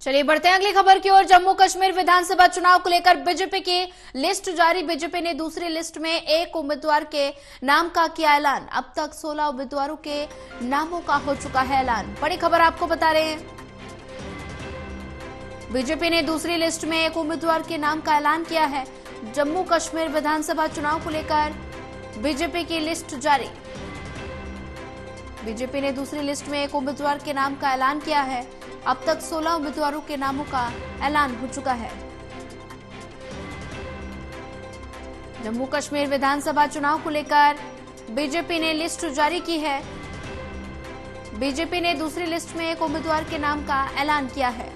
चलिए बढ़ते हैं अगली खबर की ओर। जम्मू कश्मीर विधानसभा चुनाव को लेकर बीजेपी की लिस्ट जारी। बीजेपी ने दूसरी लिस्ट में एक उम्मीदवार के नाम का किया ऐलान। अब तक 16 उम्मीदवारों के नामों का हो चुका है ऐलान। बड़ी खबर आपको बता रहे हैं, बीजेपी ने दूसरी लिस्ट में एक उम्मीदवार के नाम का ऐलान किया है। जम्मू कश्मीर विधानसभा चुनाव को लेकर बीजेपी की लिस्ट जारी। बीजेपी ने दूसरी लिस्ट में एक उम्मीदवार के नाम का ऐलान किया है। अब तक 16 उम्मीदवारों के नामों का ऐलान हो चुका है। जम्मू कश्मीर विधानसभा चुनाव को लेकर बीजेपी ने लिस्ट जारी की है। बीजेपी ने दूसरी लिस्ट में एक उम्मीदवार के नाम का ऐलान किया है।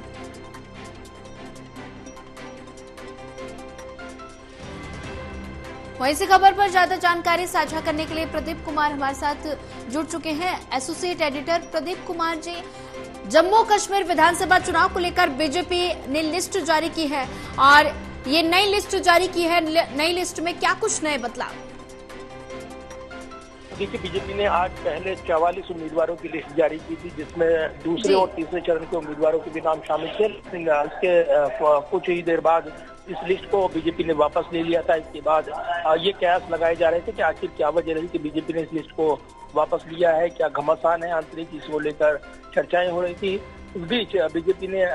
वहीं इसी खबर पर ज्यादा जानकारी साझा करने के लिए प्रदीप कुमार हमारे साथ जुड़ चुके हैं। एसोसिएट एडिटर प्रदीप कुमार जी, जम्मू कश्मीर विधानसभा चुनाव को लेकर बीजेपी ने लिस्ट जारी की है और ये नई लिस्ट जारी की है। नई लिस्ट में क्या कुछ नए बदलाव? देखिए, बीजेपी ने आज पहले 44 उम्मीदवारों की लिस्ट जारी की थी, जिसमें दूसरे और तीसरे चरण के उम्मीदवारों के भी नाम शामिल थे। इसके कुछ ही देर बाद इस लिस्ट को बीजेपी ने वापस ले लिया था। इसके बाद ये कयास लगाए जा रहे थे कि आखिर क्या वजह रही कि बीजेपी ने इस लिस्ट को वापस लिया है, क्या घमासान है आंतरिक, इसको लेकर चर्चाएं हो रही थी। इस बीच बीजेपी ने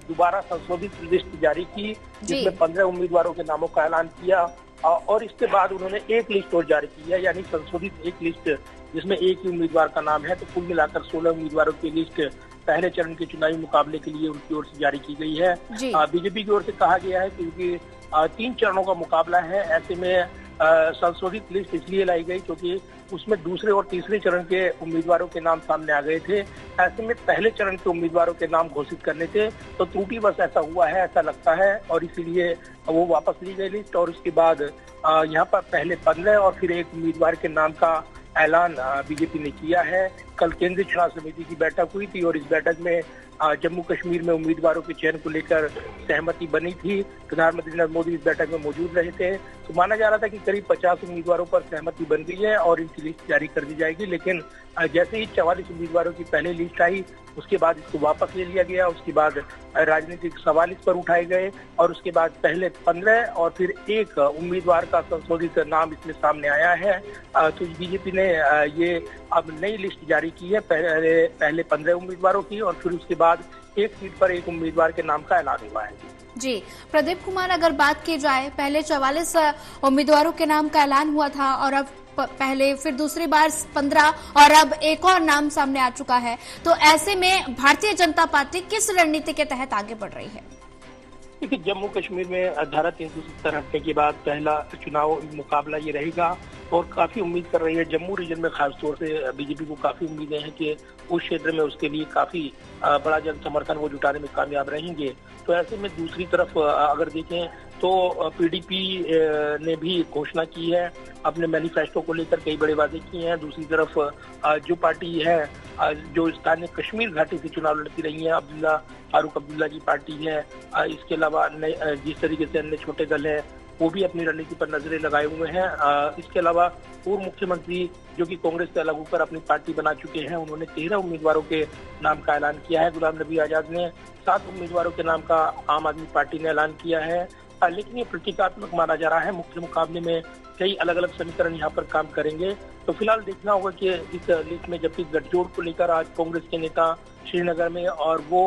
दोबारा संशोधित लिस्ट जारी की, जिसमें 15 उम्मीदवारों के नामों का ऐलान किया और इसके बाद उन्होंने एक लिस्ट और जारी की है, यानी संशोधित एक लिस्ट जिसमें एक ही उम्मीदवार का नाम है। तो कुल मिलाकर 16 उम्मीदवारों की लिस्ट पहले चरण के चुनावी मुकाबले के लिए उनकी ओर से जारी की गई है। बीजेपी की ओर से कहा गया है क्योंकि 3 चरणों का मुकाबला है, ऐसे में संशोधित लिस्ट इसलिए लाई गई क्योंकि उसमें दूसरे और तीसरे चरण के उम्मीदवारों के नाम सामने आ गए थे। ऐसे में पहले चरण के उम्मीदवारों के नाम घोषित करने थे, तो त्रुटि बस ऐसा हुआ है, ऐसा लगता है, और इसीलिए वो वापस ली गई लिस्ट। और उसके बाद यहाँ पर पहले 15 और फिर एक उम्मीदवार के नाम का ऐलान बीजेपी ने किया है। कल केंद्रीय चुनाव समिति की बैठक हुई थी और इस बैठक में जम्मू कश्मीर में उम्मीदवारों के चयन को लेकर सहमति बनी थी। प्रधानमंत्री नरेंद्र मोदी इस बैठक में मौजूद रहे थे। तो माना जा रहा था कि करीब 50 उम्मीदवारों पर सहमति बन गई है और इनकी लिस्ट जारी कर दी जाएगी। लेकिन जैसे ही 44 उम्मीदवारों की पहले लिस्ट आई, उसके बाद इसको वापस ले लिया गया। उसके बाद राजनीतिक सवाल इस पर उठाए गए और उसके बाद पहले 15 और फिर एक उम्मीदवार का संशोधित नाम इसमें सामने आया है। तो बीजेपी ने ये अब नई लिस्ट जारी की है, पहले 15 उम्मीदवारों की और फिर उसके बाद एक सीट पर एक उम्मीदवार के नाम का ऐलान हुआ है। जी प्रदीप कुमार, अगर बात की जाए, पहले 44 उम्मीदवारों के नाम का ऐलान हुआ था और अब पहले फिर दूसरी बार 15 और अब एक और नाम सामने आ चुका है, तो ऐसे में भारतीय जनता पार्टी किस रणनीति के तहत आगे बढ़ रही है? देखिए, जम्मू कश्मीर में धारा 370 हटने के बाद पहला चुनाव मुकाबला ये रहेगा और काफी उम्मीद कर रही है। जम्मू रीजन में खासतौर से बीजेपी को काफी उम्मीदें हैं कि उस क्षेत्र में उसके लिए काफी बड़ा जन समर्थन वो जुटाने में कामयाब रहेंगे। तो ऐसे में दूसरी तरफ अगर देखें तो पीडीपी ने भी घोषणा की है, अपने मैनिफेस्टो को लेकर कई बड़े वादे किए हैं। दूसरी तरफ जो पार्टी है जो स्थानीय कश्मीर घाटी से चुनाव लड़ती रही है, फारूक अब्दुल्ला की पार्टी है, इसके अलावा जिस तरीके से अन्य छोटे दल हैं वो भी अपनी रणनीति पर नजरें लगाए हुए हैं। इसके अलावा पूर्व मुख्यमंत्री जो कि कांग्रेस से अलग होकर अपनी पार्टी बना चुके हैं, उन्होंने 13 उम्मीदवारों के नाम का ऐलान किया है। गुलाम नबी आजाद ने 7 उम्मीदवारों के नाम का आम आदमी पार्टी ने ऐलान किया है। लेकिन ये प्रतीकात्मक माना जा रहा है, मुख्य मुकाबले में कई अलग अलग समीकरण यहाँ पर काम करेंगे। तो फिलहाल देखना होगा कि इस लिस्ट में जबकि गठजोड़ को लेकर आज कांग्रेस के नेता श्रीनगर में और वो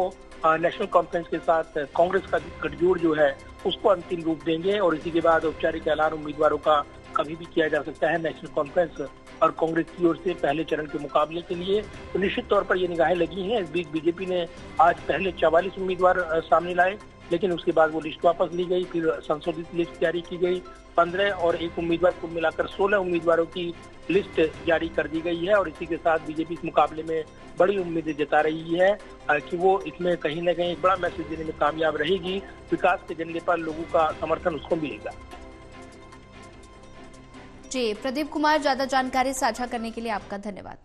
नेशनल कॉन्फ्रेंस के साथ कांग्रेस का गठजोड़ जो है उसको अंतिम रूप देंगे और इसी के बाद औपचारिक ऐलान उम्मीदवारों का कभी भी किया जा सकता है नेशनल कॉन्फ्रेंस और कांग्रेस की ओर से पहले चरण के मुकाबले के लिए। तो निश्चित तौर पर ये निगाहें लगी हैं। इस बीच बीजेपी ने आज पहले 44 उम्मीदवार सामने लाए, लेकिन उसके बाद वो लिस्ट वापस ली गई, फिर संशोधित लिस्ट जारी की गई। 15 और एक उम्मीदवार को मिलाकर 16 उम्मीदवारों की लिस्ट जारी कर दी गई है और इसी के साथ बीजेपी इस मुकाबले में बड़ी उम्मीदें जता रही है कि वो इसमें कहीं न कहीं एक बड़ा मैसेज देने में कामयाब रहेगी। विकास के एजेंडे पर लोगों का समर्थन उसको मिलेगा। जी प्रदीप कुमार, ज्यादा जानकारी साझा करने के लिए आपका धन्यवाद।